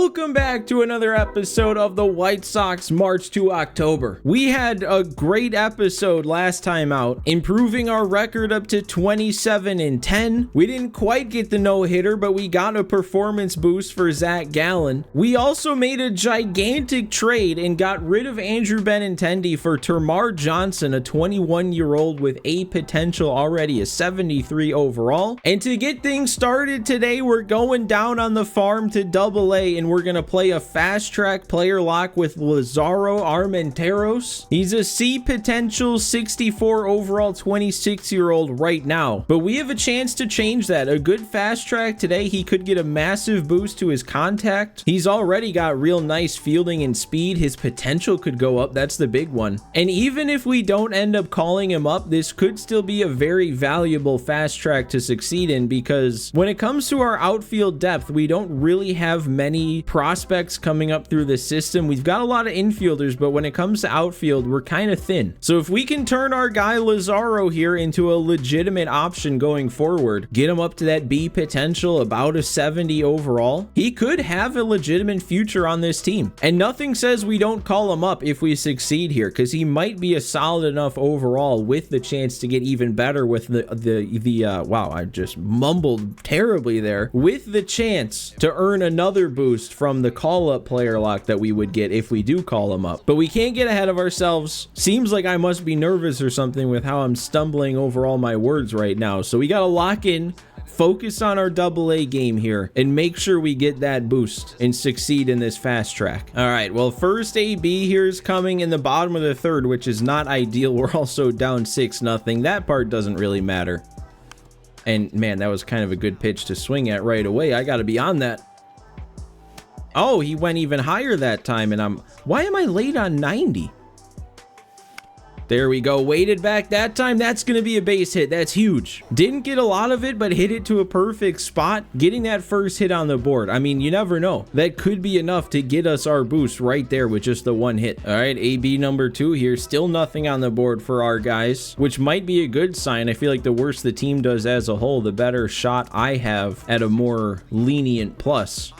Welcome back to another episode of the White Sox March to October. We had a great episode last time out, improving our record up to 27-10. We didn't quite get the no-hitter, but we got a performance boost for Zach Gallen. We also made a gigantic trade and got rid of Andrew Benintendi for Termarr Johnson, a 21-year-old with a potential already a 73 overall. And to get things started today, we're going down on the farm to Double-A, and we're gonna play a fast track player lock with Lazaro Armenteros. He's a C potential 64 overall 26-year-old right now, but we have a chance to change that. A good fast track today, he could get a massive boost to his contact. He's already got real nice fielding and speed. His potential could go up. That's the big one. And even if we don't end up calling him up, this could still be a very valuable fast track to succeed in, because when it comes to our outfield depth, we don't really have many prospects coming up through the system. We've got a lot of infielders, but when it comes to outfield, we're kind of thin. So if we can turn our guy Lazaro here into a legitimate option going forward, get him up to that B potential, about a 70 overall, he could have a legitimate future on this team. And nothing says we don't call him up if we succeed here, because he might be a solid enough overall with the chance to get even better with wow, I just mumbled terribly there, with the chance to earn another boost from the call-up player lock that we would get if we do call him up. But we can't get ahead of ourselves. Seems like I must be nervous or something with how I'm stumbling over all my words right now. So we got to lock in, focus on our Double-A game here, and make sure we get that boost and succeed in this fast track. All right, well, first AB here is coming in the bottom of the third, which is not ideal. We're also down 6-0. That part doesn't really matter. And man, that was kind of a good pitch to swing at right away. I got to be on that. Oh, he went even higher that time, and why am I late on 90? There we go. Weighted back that time. That's going to be a base hit. That's huge. Didn't get a lot of it, but hit it to a perfect spot. Getting that first hit on the board, I mean, you never know. That could be enough to get us our boost right there with just the one hit. All right, AB number 2 here. Still nothing on the board for our guys, which might be a good sign. I feel like the worse the team does as a whole, the better shot I have at a more lenient plus.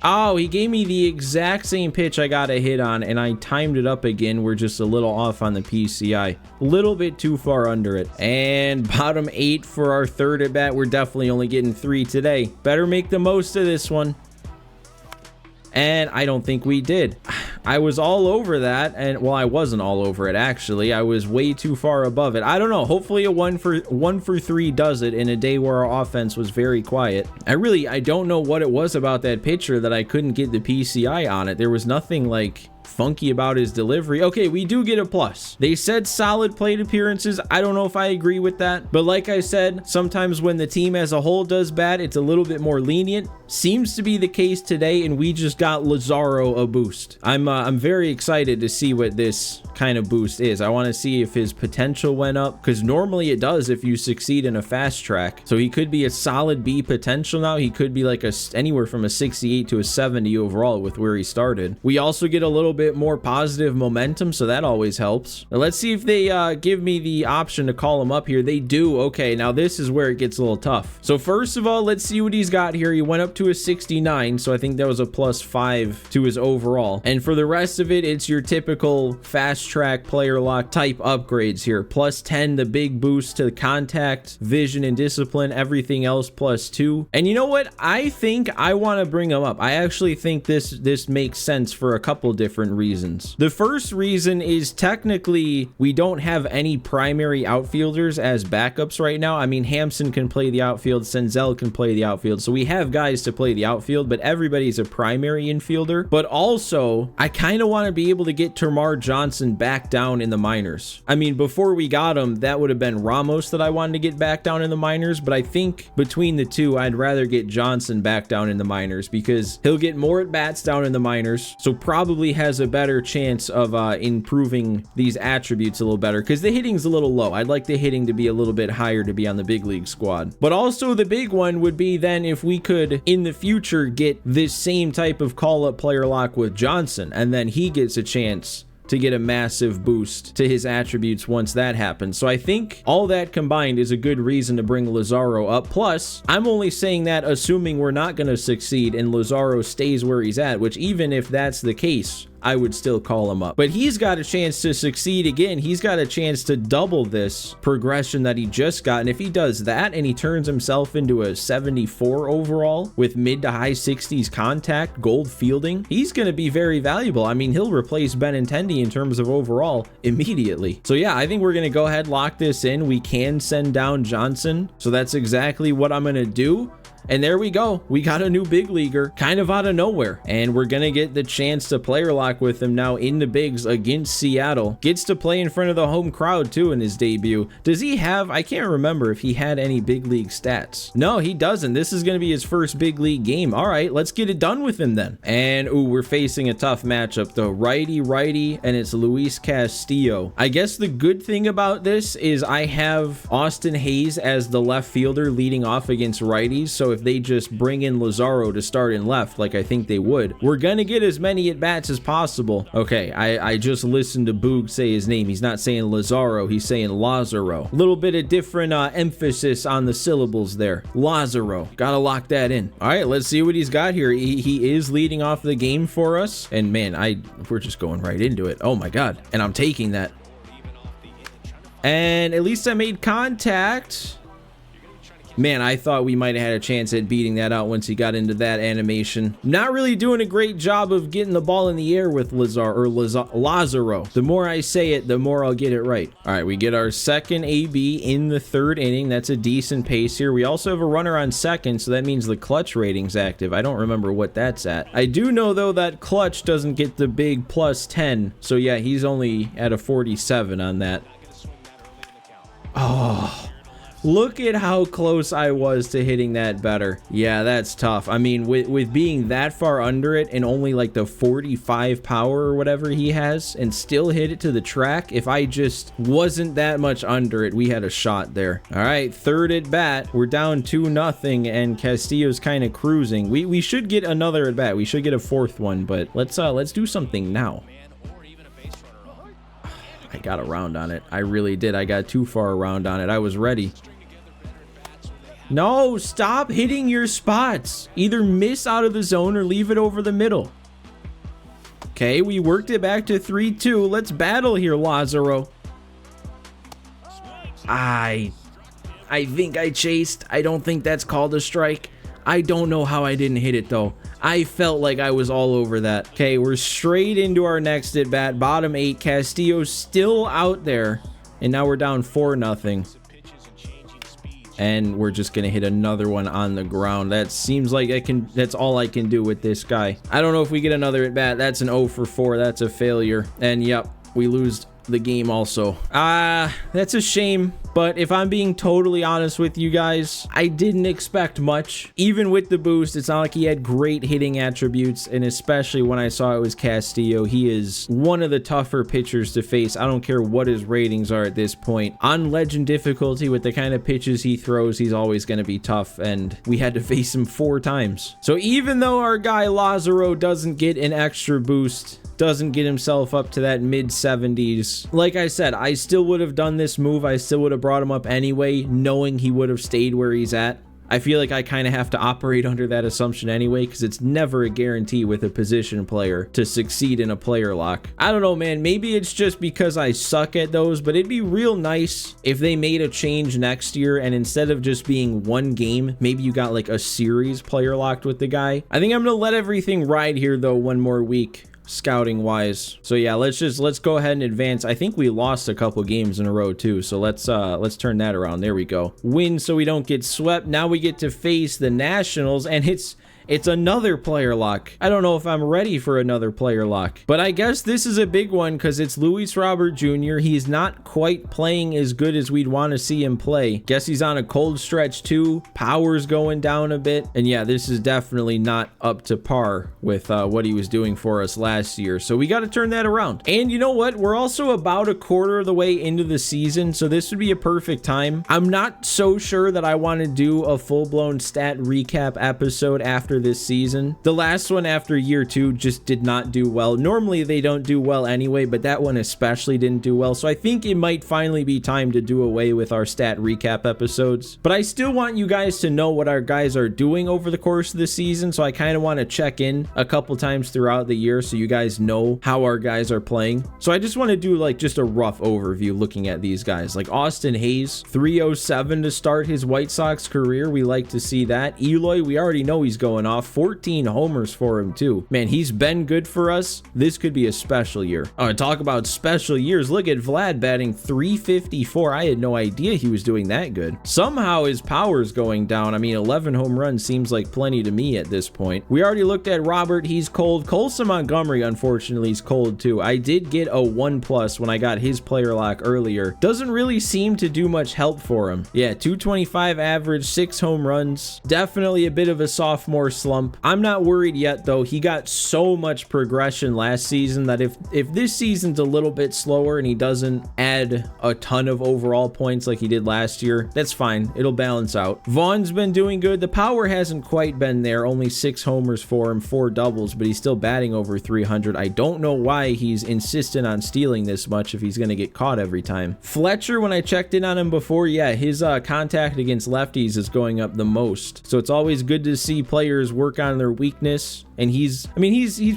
Oh, he gave me the exact same pitch I got a hit on, and I timed it up again. We're just a little off on the PCI. A little bit too far under it. And bottom 8 for our third at bat. We're definitely only getting 3 today. Better make the most of this one. And I don't think we did. I was all over that, and well, I wasn't all over it actually. I was way too far above it. I don't know. Hopefully a 1 for 3 does it in a day where our offense was very quiet. I don't know what it was about that pitcher that I couldn't get the PCI on it. There was nothing like funky about his delivery. Okay, we do get a plus. They said solid plate appearances. I don't know if I agree with that, but like I said, sometimes when the team as a whole does bad, it's a little bit more lenient. Seems to be the case today, and we just got Lazaro a boost. I'm very excited to see what this kind of boost is. I want to see if his potential went up, because normally it does if you succeed in a fast track. So he could be a solid B potential now. He could be like anywhere from a 68 to a 70 overall with where he started. We also get a little bit more positive momentum, so that always helps. Now let's see if they give me the option to call him up here. They do. Okay, now this is where it gets a little tough. So first of all, let's see what he's got here. He went up to a 69, so I think that was a +5 to his overall. And for the rest of it, it's your typical fast track player lock type upgrades here. +10, the big boost to contact, vision, and discipline. Everything else +2. And you know what? I think I want to bring him up. I actually think this makes sense for a couple different reasons. The first reason is technically we don't have any primary outfielders as backups right now. I mean, Hampson can play the outfield, Senzel can play the outfield, so we have guys to play the outfield, but everybody's a primary infielder. But also, I kind of want to be able to get Termarr Johnson back down in the minors. I mean, before we got him, that would have been Ramos that I wanted to get back down in the minors, but I think between the two, I'd rather get Johnson back down in the minors because he'll get more at bats down in the minors, so probably has a better chance of improving these attributes a little better, because the hitting's a little low. I'd like the hitting to be a little bit higher to be on the big league squad. But also the big one would be then if we could in the future get this same type of call-up player lock with Johnson, and then he gets a chance to get a massive boost to his attributes once that happens. So I think all that combined is a good reason to bring Lazaro up. Plus, I'm only saying that assuming we're not going to succeed and Lazaro stays where he's at, which even if that's the case, I would still call him up. But he's got a chance to succeed again. He's got a chance to double this progression that he just got. And if he does that and he turns himself into a 74 overall with mid to high 60s contact, gold fielding, he's going to be very valuable. I mean, he'll replace Benintendi in terms of overall immediately. So yeah, I think we're going to go ahead, lock this in. We can send down Johnson. So that's exactly what I'm going to do. And there we go. We got a new big leaguer kind of out of nowhere. And we're going to get the chance to player lock with him now in the bigs against Seattle. Gets to play in front of the home crowd too in his debut. Does he have, I can't remember if he had any big league stats. No, he doesn't. This is going to be his first big league game. All right, let's get it done with him then. And ooh, we're facing a tough matchup though. Righty, and it's Luis Castillo. I guess the good thing about this is I have Austin Hayes as the left fielder leading off against righties. So if they just bring in Lazaro to start in left, like I think they would, we're gonna get as many at-bats as possible. Okay, I just listened to Boog say his name. He's not saying Lazaro, he's saying Lazaro. A little bit of different emphasis on the syllables there. Lazaro. Gotta lock that in. All right, let's see what he's got here. He is leading off the game for us. And man, we're just going right into it. Oh my God. And I'm taking that. And at least I made contact. Man, I thought we might have had a chance at beating that out once he got into that animation. Not really doing a great job of getting the ball in the air with Lazaro. The more I say it, the more I'll get it right. All right, we get our second AB in the third inning. That's a decent pace here. We also have a runner on second, so that means the clutch rating's active. I don't remember what that's at. I do know, though, that clutch doesn't get the big plus 10. So, yeah, he's only at a 47 on that. Oh... Look at how close I was to hitting that better. Yeah, that's tough. I mean, with being that far under it and only like the 45 power or whatever he has and still hit it to the track, if I just wasn't that much under it, we had a shot there. All right, third at bat. We're down 2-0 and Castillo's kind of cruising. We should get another at bat. We should get a fourth one, but let's do something now. I got around on it. I really did. I got too far around on it. I was ready. No, stop hitting your spots. Either miss out of the zone or leave it over the middle. Okay, we worked it back to 3-2. Let's battle here, Lazaro. I think I chased. I don't think that's called a strike. I don't know how I didn't hit it, though. I felt like I was all over that. Okay, we're straight into our next at bat. Bottom 8. Castillo's still out there. And now we're down 4-0. And we're just gonna hit another one on the ground. That seems like that's all I can do with this guy. I don't know if we get another at bat. That's an 0 for 4. That's a failure. And yep, we lose the game also. That's a shame. But if I'm being totally honest with you guys, I didn't expect much. Even with the boost, it's not like he had great hitting attributes, and especially when I saw it was Castillo, he is one of the tougher pitchers to face. I don't care what his ratings are at this point. On legend difficulty, with the kind of pitches he throws, he's always going to be tough, and we had to face him 4 times. So even though our guy Lazaro doesn't get an extra boost, doesn't get himself up to that mid 70s, like I said, I still would have done this move. I still would have brought him up anyway, knowing he would have stayed where he's at. I feel like I kind of have to operate under that assumption anyway, because it's never a guarantee with a position player to succeed in a player lock. I don't know, man. Maybe it's just because I suck at those, but it'd be real nice if they made a change next year, and instead of just being one game, maybe you got like a series player locked with the guy. I think I'm gonna let everything ride here though one more week, scouting wise. So yeah, let's go ahead and advance. I think we lost a couple games in a row too, so let's turn that around. There we go. Win so we don't get swept. Now we get to face the Nationals, and it's another player lock. I don't know if I'm ready for another player lock, but I guess this is a big one because it's Luis Robert Jr. He's not quite playing as good as we'd want to see him play. Guess he's on a cold stretch too. Power's going down a bit. And yeah, this is definitely not up to par with what he was doing for us last year. So we got to turn that around. And you know what? We're also about a quarter of the way into the season, so this would be a perfect time. I'm not so sure that I want to do a full-blown stat recap episode after after this season. The last one after year 2 just did not do well. Normally they don't do well anyway, but that one especially didn't do well. So I think it might finally be time to do away with our stat recap episodes. But I still want you guys to know what our guys are doing over the course of the season. So I kind of want to check in a couple times throughout the year so you guys know how our guys are playing. So I just want to do like just a rough overview looking at these guys. Like Austin Hayes, 307 to start his White Sox career. We like to see that. Eloy, we already know he's going off. 14 homers for him too. Man, he's been good for us. This could be a special year. Oh, and talk about special years. Look at Vlad batting 354. I had no idea he was doing that good. Somehow his power's going down. I mean, 11 home runs seems like plenty to me at this point. We already looked at Robert. He's cold. Colson Montgomery, unfortunately, is cold too. I did get a 1+ when I got his player lock earlier. Doesn't really seem to do much help for him. Yeah, 225 average, 6 home runs. Definitely a bit of a sophomore slump. I'm not worried yet though. He got so much progression last season that if this season's a little bit slower and he doesn't add a ton of overall points like he did last year, that's fine. It'll balance out. Vaughn's been doing good. The power hasn't quite been there. Only 6 homers for him, 4 doubles, but he's still batting over 300. I don't know why he's insistent on stealing this much if he's going to get caught every time. Fletcher, when I checked in on him before, yeah, his contact against lefties is going up the most. So it's always good to see players work on their weakness. And he's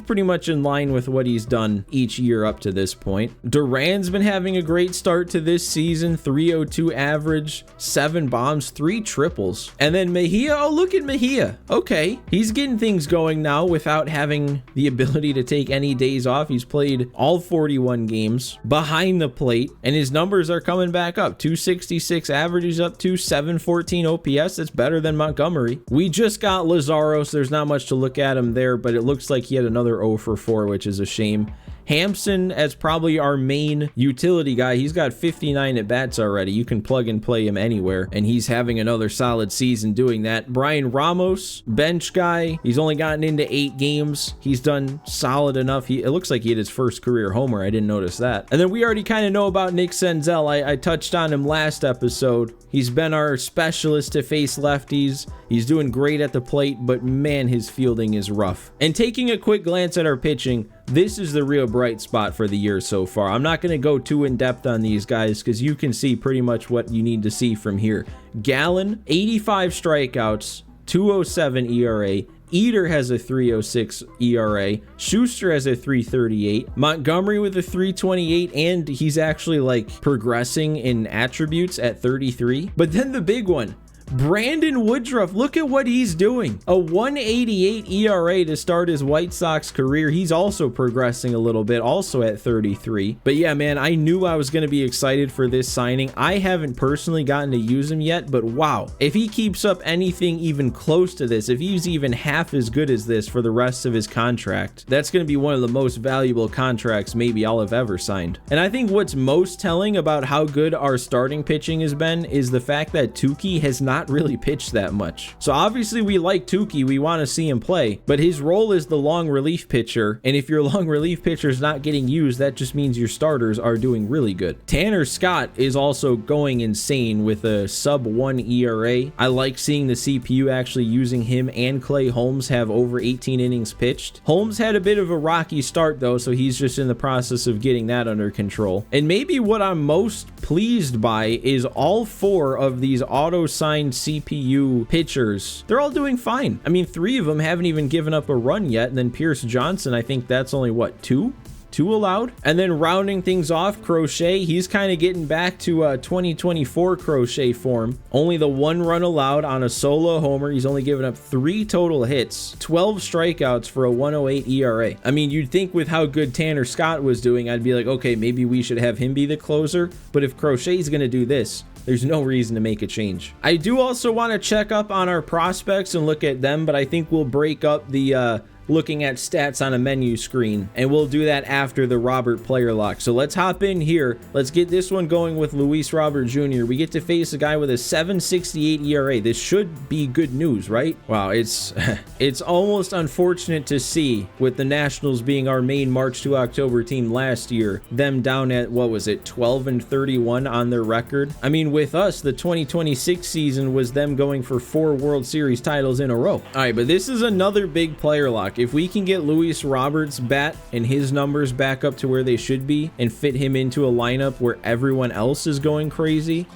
pretty much in line with what he's done each year up to this point. Duran's been having a great start to this season. 302 average, 7 bombs, 3 triples. And then Mejia, oh, look at Mejia. Okay, he's getting things going now without having the ability to take any days off. He's played all 41 games behind the plate, and his numbers are coming back up. 266 average, he's up to 714 OPS. That's better than Montgomery. We just got Lazaro, so there's not much to look at him there, but it looks like he had another 0 for 4, which is a shame. Hampson as probably our main utility guy. He's got 59 at bats already. You can plug and play him anywhere, and he's having another solid season doing that. Brian Ramos, bench guy. He's only gotten into 8 games. He's done solid enough. It looks like he had his first career homer. I didn't notice that. And then we already kind of know about Nick Senzel. I touched on him last episode. He's been our specialist to face lefties. He's doing great at the plate, but man, his fielding is rough. And taking a quick glance at our pitching, this is the real bright spot for the year so far. I'm not going to go too in depth on these guys because you can see pretty much what you need to see from here. Gallen, 85 strikeouts, 207 ERA. Eater has a 306 ERA. Schuster has a 338. Montgomery with a 328, and he's actually like progressing in attributes at 33. But then the big one, Brandon Woodruff, look at what he's doing. A 188 ERA to start his White Sox career. He's also progressing a little bit, also at 33. But yeah, man, I knew I was going to be excited for this signing. I haven't personally gotten to use him yet, but wow. If he keeps up anything even close to this, if he's even half as good as this for the rest of his contract, that's going to be one of the most valuable contracts maybe I'll have ever signed. And I think what's most telling about how good our starting pitching has been is the fact that Tukey has not really pitched that much. So obviously we like Tukey, we want to see him play, but his role is the long relief pitcher, and if your long relief pitcher is not getting used, that just means your starters are doing really good. Tanner Scott is also going insane with a sub-1 ERA. I like seeing the CPU actually using him, and Clay Holmes have over 18 innings pitched. Holmes had a bit of a rocky start though, so he's just in the process of getting that under control. And maybe what I'm most pleased by is all 4 of these auto-signed CPU pitchers, they're all doing fine. I mean, 3 of them haven't even given up a run yet, and then Pierce Johnson, I think that's only what, 2 allowed. And then rounding things off, Crochet, he's kind of getting back to 2024 Crochet form. Only the 1 run allowed on a solo homer. He's only given up 3 total hits, 12 strikeouts for a 108 ERA. I mean, you'd think with how good Tanner Scott was doing, I'd be like, okay, maybe we should have him be the closer. But if Crochet's going to do this, there's no reason to make a change. I do also want to check up on our prospects and look at them, but I think we'll break up the looking at stats on a menu screen, and we'll do that after the Robert player lock. So let's hop in here. Let's get this one going with Luis Robert Jr. We get to face a guy with a 7.68 ERA. This should be good news, right? Wow, it's it's almost unfortunate to see, with the Nationals being our main March to October team last year, them down at, what was it, 12-31 on their record. I mean, with us, the 2026 season was them going for 4 World Series titles in a row. All right, but this is another big player lock. If we can get Luis Roberts' bat and his numbers back up to where they should be and fit him into a lineup where everyone else is going crazy.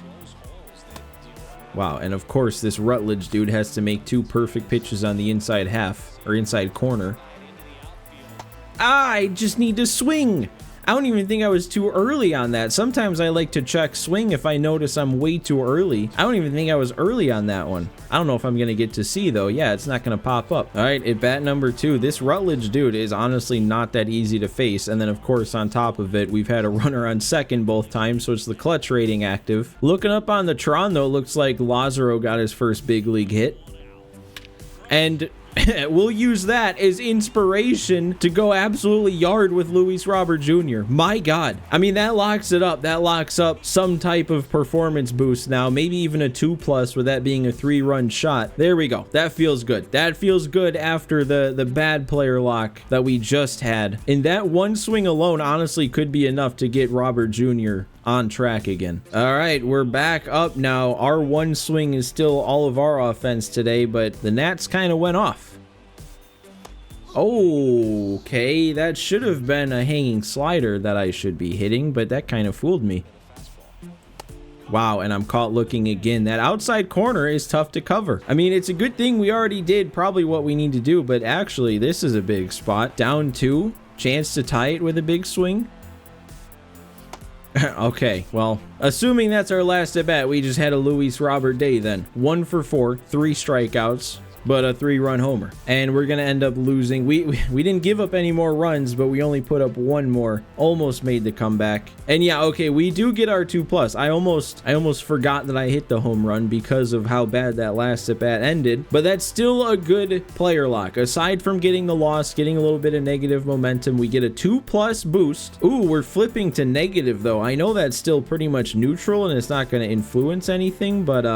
Wow, and of course, this Rutledge dude has to make 2 perfect pitches on the inside half, or inside corner. I just need to swing. I don't even think I was too early on that. Sometimes I like to check swing if I notice I'm way too early. I don't even think I was early on that one. I don't know if I'm going to get to see, though. Yeah, it's not going to pop up. All right, at bat number 2, this Rutledge dude is honestly not that easy to face. And then, of course, on top of it, we've had a runner on second both times, so it's the clutch rating active. Looking up on the Tron, though, looks like Lazaro got his first big league hit. And we'll use that as inspiration to go absolutely yard with Luis Robert Jr. My God. I mean, that locks it up. That locks up some type of performance boost now. Maybe even a 2+ with that being a 3-run shot. There we go. That feels good. That feels good after the bad player lock that we just had. And that one swing alone honestly could be enough to get Robert Jr. on track again. All right, we're back up now. Our one swing is still all of our offense today, but the Nats kind of went off. Okay, that should have been a hanging slider that I should be hitting, but that kind of fooled me. Wow, and I'm caught looking again. That outside corner is tough to cover. I mean, it's a good thing we already did probably what we need to do, but actually, this is a big spot. Down 2, chance to tie it with a big swing. Okay, well, assuming that's our last at bat, we just had a Luis Robert day then. 1 for 4, 3 strikeouts, but a 3-run homer. And we're gonna end up losing. We didn't give up any more runs, but we only put up 1 more. Almost made the comeback. And yeah, okay, we do get our 2+. I almost forgot that I hit the home run because of how bad that last at bat ended. But that's still a good player lock. Aside from getting the loss, getting a little bit of negative momentum, we get a 2+ boost. Ooh, we're flipping to negative though. I know that's still pretty much neutral and it's not gonna influence anything, but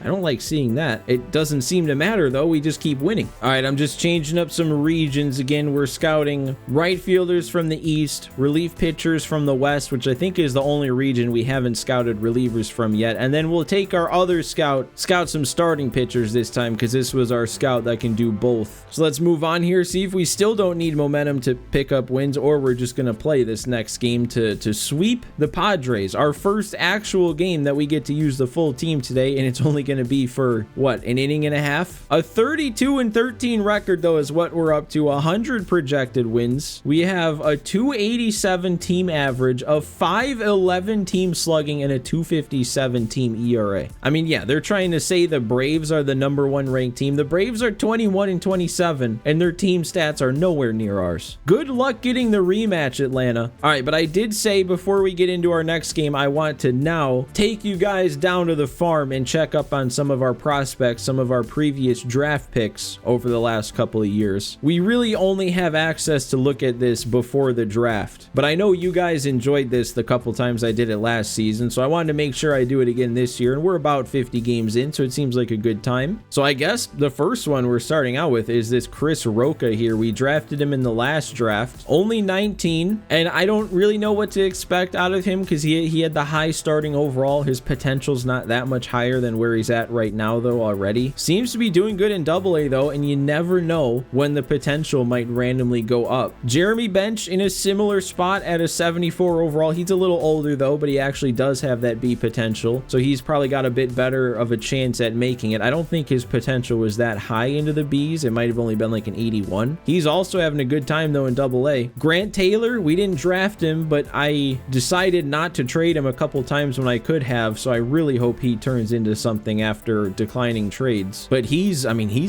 I don't like seeing that. It doesn't seem to matter though, we just keep winning. All right, I'm just changing up some regions again. We're scouting right fielders from the east, relief pitchers from the west, which I think is the only region we haven't scouted relievers from yet. And then we'll take our other scout some starting pitchers this time, because this was our scout that can do both. So let's move on here, see if we still don't need momentum to pick up wins, or we're just gonna play this next game to sweep the Padres. Our first actual game that we get to use the full team today, and it's only going to be for what, an inning and a half? A 32-13 record though is what we're up to. 100 projected wins. We have a 287 team average, of 511 team slugging, and a 257 team ERA. I mean, yeah, they're trying to say the Braves are the #1 ranked team. The Braves are 21-27 and their team stats are nowhere near ours. Good luck getting the rematch, Atlanta. All right, but I did say before we get into our next game, I want to now take you guys down to the farm and check up on some of our prospects, some of our previous draft picks over the last couple of years. We really only have access to look at this before the draft, but I know you guys enjoyed this the couple times I did it last season, so I wanted to make sure I do it again this year, and we're about 50 games in, so it seems like a good time. So I guess the first one we're starting out with is this Chris Roca here. We drafted him in the last draft, only 19, and I don't really know what to expect out of him because he had the high starting overall. His potential's not that much higher than where he's at right now though already. Seems to be doing good in AA though, and you never know when the potential might randomly go up. Jeremy Bench in a similar spot at a 74 overall. He's a little older though, but he actually does have that B potential, so he's probably got a bit better of a chance at making it. I don't think his potential was that high into the Bs. It might have only been like an 81. He's also having a good time though in AA. Grant Taylor, we didn't draft him, but I decided not to trade him a couple times when I could have, so I really hope he turns into something after declining trades. But he's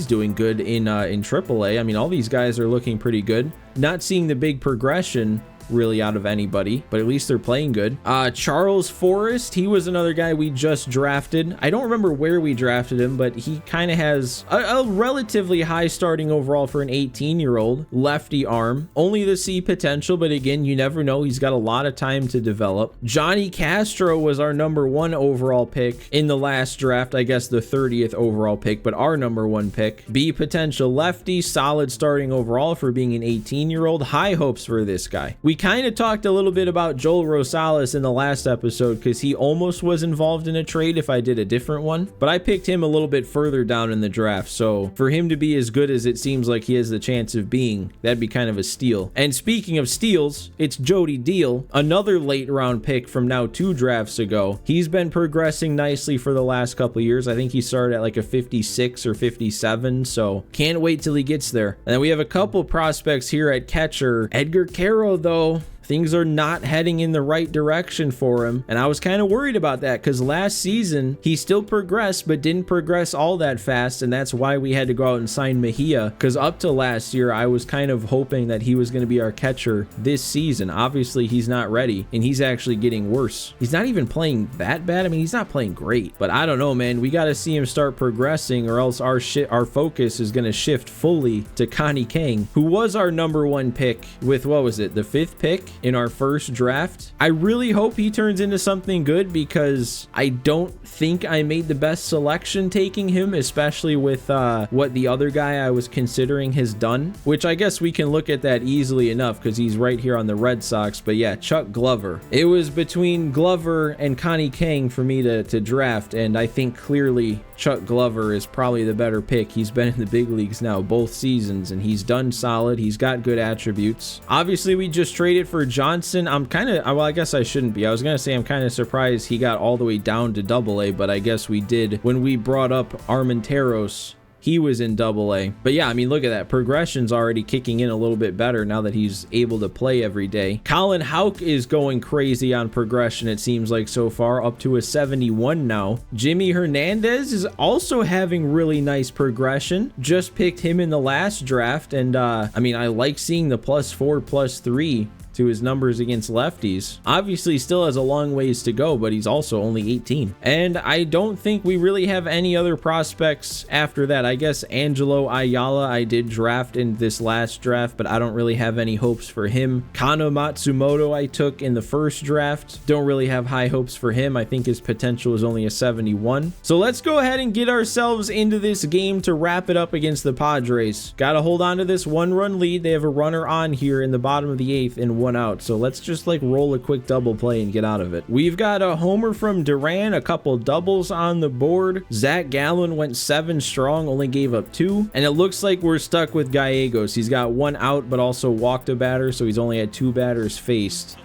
doing good in AAA. I mean, all these guys are looking pretty good. Not seeing the big progression really out of anybody, but at least they're playing good. Charles Forrest, he was another guy we just drafted. I don't remember where we drafted him, but he kind of has a relatively high starting overall for an 18-year-old. Lefty arm, only the C potential, but again, you never know. He's got a lot of time to develop. Johnny Castro was our #1 overall pick in the last draft. I guess the 30th overall pick, but our #1 pick. B potential lefty, solid starting overall for being an 18-year-old. High hopes for this guy. We kind of talked a little bit about Joel Rosales in the last episode because he almost was involved in a trade if I did a different one, but I picked him a little bit further down in the draft. So for him to be as good as it seems like he has the chance of being, that'd be kind of a steal. And speaking of steals, it's Jody Deal, another late round pick from now 2 drafts ago. He's been progressing nicely for the last couple of years. I think he started at like a 56 or 57, so can't wait till he gets there. And then we have a couple prospects here at catcher. Edgar Caro, though, things are not heading in the right direction for him, and I was kind of worried about that because last season he still progressed but didn't progress all that fast, and that's why we had to go out and sign Mejia, because up to last year I was kind of hoping that he was going to be our catcher this season. Obviously he's not ready, and he's actually getting worse. He's not even playing that bad. I mean, he's not playing great, but I don't know, man. We got to see him start progressing, or else our focus is going to shift fully to Connie Kang, who was our #1 pick with, what was it, the 5th pick in our first draft. I really hope he turns into something good because I don't think I made the best selection taking him, especially with what the other guy I was considering has done, which I guess we can look at that easily enough because he's right here on the Red Sox. But yeah, Chuck Glover. It was between Glover and Connie Kang for me to draft, and I think clearly Chuck Glover is probably the better pick. He's been in the big leagues now both seasons, and he's done solid. He's got good attributes. Obviously, we just traded for Johnson. I'm kind of, well, I guess I shouldn't be. I was going to say I'm kind of surprised he got all the way down to AA, but I guess we did. When we brought up Armenteros, he was in AA. But yeah, I mean, look at that. Progression's already kicking in a little bit better now that he's able to play every day. Colin Houck is going crazy on progression, it seems like so far, up to a 71 now. Jimmy Hernandez is also having really nice progression. Just picked him in the last draft, and I mean, I like seeing the +4, +3 to his numbers against lefties. Obviously still has a long ways to go, but he's also only 18. And I don't think we really have any other prospects after that. I guess Angelo Ayala I did draft in this last draft, but I don't really have any hopes for him. Kano Matsumoto I took in the first draft. Don't really have high hopes for him. I think his potential is only a 71. So let's go ahead and get ourselves into this game to wrap it up against the Padres. Gotta hold on to this 1-run lead. They have a runner on here in the bottom of the 8th and 1 out, so let's just like roll a quick double play and get out of it. We've got a homer from Duran, a couple doubles on the board. Zach Gallen went 7 strong, only gave up 2, and it looks like we're stuck with Gallegos. He's got 1 out but also walked a batter, so he's only had 2 batters faced.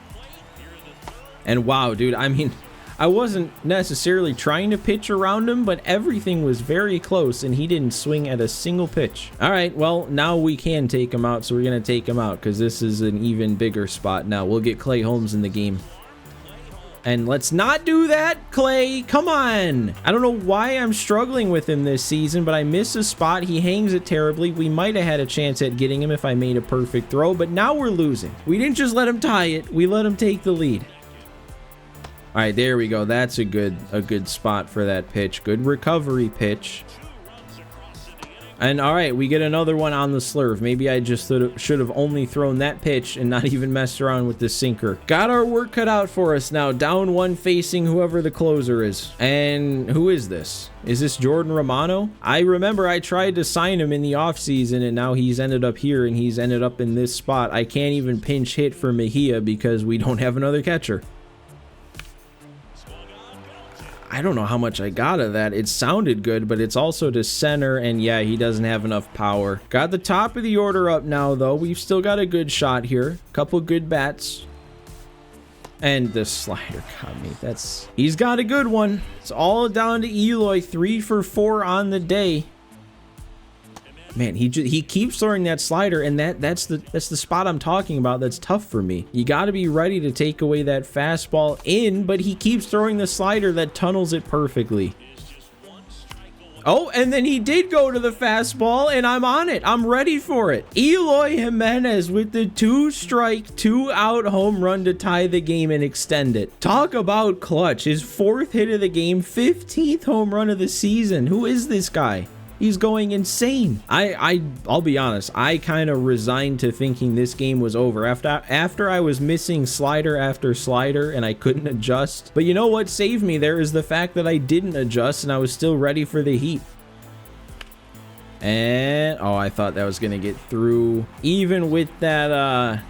And wow, dude, I mean, I wasn't necessarily trying to pitch around him, but everything was very close and he didn't swing at a single pitch. All right, well, now we can take him out, so we're going to take him out because this is an even bigger spot now. We'll get Clay Holmes in the game. And let's not do that, Clay. Come on. I don't know why I'm struggling with him this season, but I miss a spot. He hangs it terribly. We might have had a chance at getting him if I made a perfect throw, but now we're losing. We didn't just let him tie it. We let him take the lead. All right, there we go. That's a good spot for that pitch. Good recovery pitch. And all right, we get another one on the slurve. Maybe I just should have only thrown that pitch and not even messed around with the sinker. Got our work cut out for us now. Down 1 facing whoever the closer is. And who is this? Is this Jordan Romano? I remember I tried to sign him in the offseason, and now he's ended up here, and he's ended up in this spot. I can't even pinch hit for Mejia because we don't have another catcher. I don't know how much I got of that. It sounded good, but it's also to center, and yeah, he doesn't have enough power. Got the top of the order up now, though. We've still got a good shot here. Couple good bats. And the slider got me. He's got a good one. It's all down to Eloy. 3 for 4 on the day. Man, he keeps throwing that slider, and that's the spot I'm talking about. That's tough for me. You got to be ready to take away that fastball in, but he keeps throwing the slider that tunnels it perfectly. Oh, and then he did go to the fastball, and I'm on it. I'm ready for it. Eloy Jimenez with the 2-strike, 2-out home run to tie the game and extend it. Talk about clutch. His 4th hit of the game, 15th home run of the season. Who is this guy? He's going insane. I'll be honest, I kind of resigned to thinking this game was over after I was missing slider after slider and I couldn't adjust. But you know what saved me there is the fact that I didn't adjust and I was still ready for the heat. And oh, I thought that was gonna get through. Even with that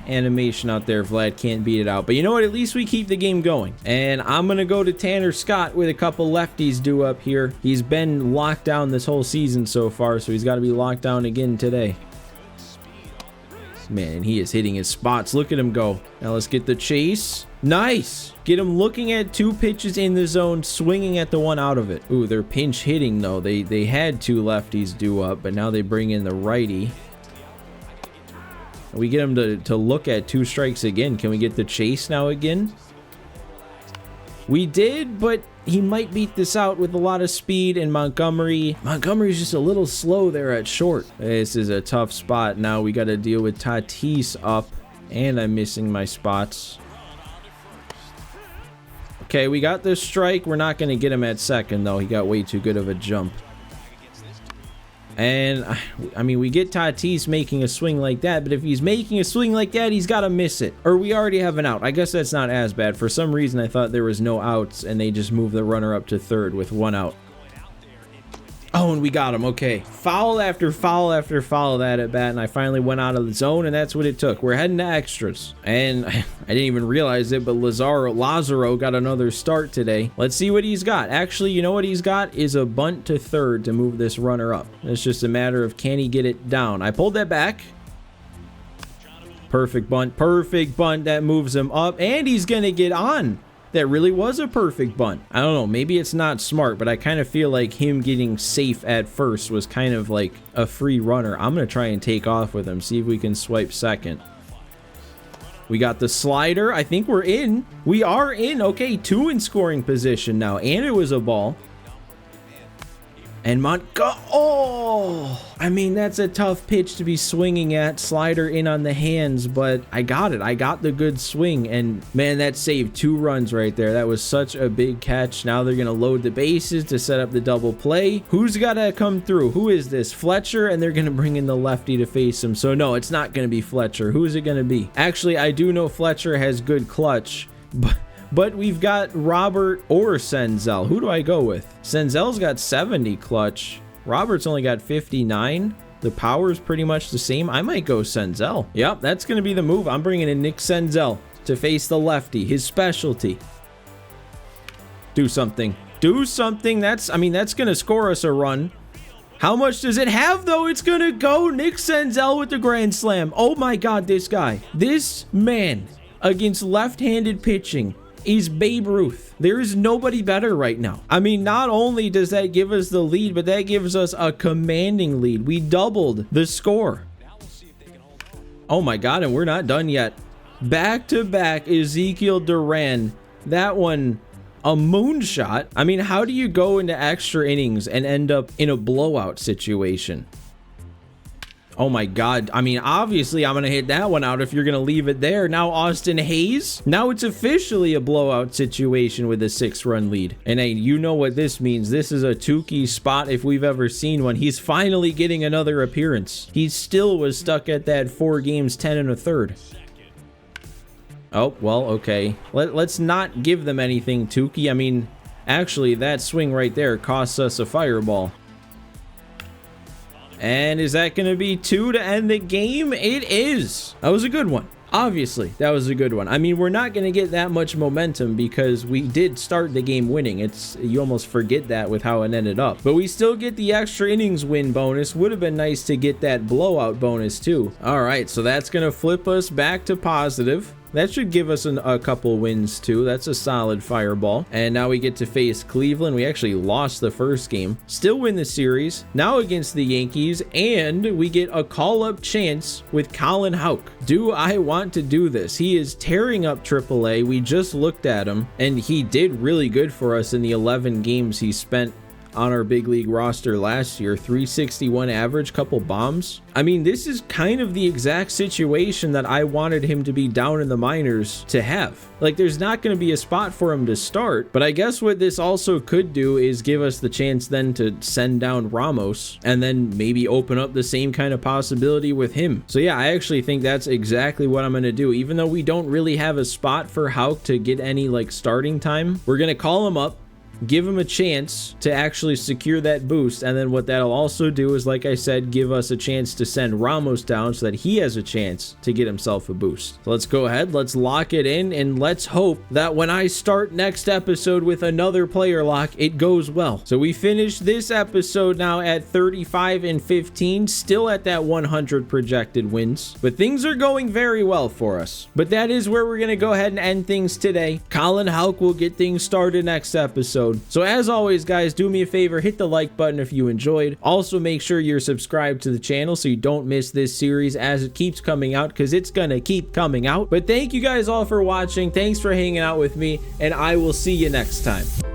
animation out there, Vlad can't beat it out. But you know what? At least we keep the game going. And I'm gonna go to Tanner Scott with a couple lefties due up here. He's been locked down this whole season so far, so he's got to be locked down again today. Man, he is hitting his spots. Look at him go. Now let's get the chase. Nice. Get him looking at 2 pitches in the zone, swinging at the one out of it. Ooh, they're pinch hitting though. They had 2 lefties due up, but now they bring in the righty. We get him to look at 2 strikes again. Can we get the chase now again? We did, but he might beat this out with a lot of speed, and Montgomery's just a little slow there at short. This is a tough spot. Now we got to deal with Tatis up, and I'm missing my spots. Okay, we got this strike. We're not going to get him at second, though. He got way too good of a jump. And, I mean, we get Tatis making a swing like that, but if he's making a swing like that, he's got to miss it. Or we already have an out. I guess that's not as bad. For some reason, I thought there was no outs, and they just moved the runner up to third with 1 out. Oh, and we got him. Okay. Foul after foul after foul of that at bat, and I finally went out of the zone, and that's what it took. We're heading to extras. And I didn't even realize it, but Lazaro got another start today. Let's see what he's got. Actually, you know what he's got is a bunt to third to move this runner up. It's just a matter of can he get it down. I pulled that back. Perfect bunt. Perfect bunt. That moves him up, and he's going to get on. That really was a perfect bunt. I don't know, maybe it's not smart, but I kind of feel like him getting safe at first was kind of like a free runner. I'm going to try and take off with him, see if we can swipe second. We got the slider. I think we're in. We are in. Okay, 2 in scoring position now, and it was a ball. And oh, I mean, that's a tough pitch to be swinging at. Slider in on the hands, but I got it. I got the good swing, and man, that saved 2 runs right there. That was such a big catch. Now they're going to load the bases to set up the double play. Who's got to come through? Who is this? Fletcher, and they're going to bring in the lefty to face him. So no, it's not going to be Fletcher. Who is it going to be? Actually, I do know Fletcher has good clutch, but we've got Robert or Senzel. Who do I go with? Senzel's got 70 clutch. Robert's only got 59. The power's pretty much the same. I might go Senzel. Yep, that's going to be the move. I'm bringing in Nick Senzel to face the lefty, his specialty. Do something. Do something. That's going to score us a run. How much does it have, though? It's going to go. Nick Senzel with the grand slam. Oh, my God, this guy. This man against left-handed pitching is Babe Ruth. There is nobody better right now. I mean, not only does that give us the lead, but that gives us a commanding lead. We doubled the score. Oh my God, and we're not done yet. Back-to-back Ezekiel Duran. That one, a moonshot. I mean, how do you go into extra innings and end up in a blowout situation? Oh my God. I mean, obviously, I'm going to hit that one out if you're going to leave it there. Now, Austin Hayes. Now it's officially a blowout situation with a 6-run lead. And hey, you know what this means. This is a Tukey spot if we've ever seen one. He's finally getting another appearance. He still was stuck at that 4 games, 10 1/3. Oh, well, okay. Let's not give them anything, Tukey. I mean, actually, that swing right there costs us a fireball. And is that going to be 2 to end the game? It is. That was a good one. Obviously, that was a good one. I mean, we're not going to get that much momentum because we did start the game winning. You almost forget that with how it ended up. But we still get the extra innings win bonus. Would have been nice to get that blowout bonus too. All right, so that's going to flip us back to positive. That should give us a couple wins too. That's a solid fireball. And now we get to face Cleveland. We actually lost the first game. Still win the series. Now against the Yankees. And we get a call-up chance with Colin Houck. Do I want to do this? He is tearing up AAA. We just looked at him. And he did really good for us in the 11 games he spent on our big league roster last year, 361 average, couple bombs. I mean, this is kind of the exact situation that I wanted him to be down in the minors to have. Like, there's not going to be a spot for him to start, but I guess what this also could do is give us the chance then to send down Ramos and then maybe open up the same kind of possibility with him. So yeah, I actually think that's exactly what I'm going to do. Even though we don't really have a spot for Houck to get any like starting time, we're going to call him up, give him a chance to actually secure that boost, and then what that'll also do is, like I said, give us a chance to send Ramos down so that he has a chance to get himself a boost. So let's go ahead, let's lock it in, and let's hope that when I start next episode with another player lock, it goes well. So we finished this episode now at 35-15, still at that 100 projected wins, but things are going very well for us. But that is where we're going to go ahead and end things today. Colin Houck will get things started next episode. So as always, guys, do me a favor, hit the like button if you enjoyed. Also, make sure you're subscribed to the channel so you don't miss this series as it keeps coming out, because it's gonna keep coming out. But thank you guys all for watching. Thanks for hanging out with me, and I will see you next time.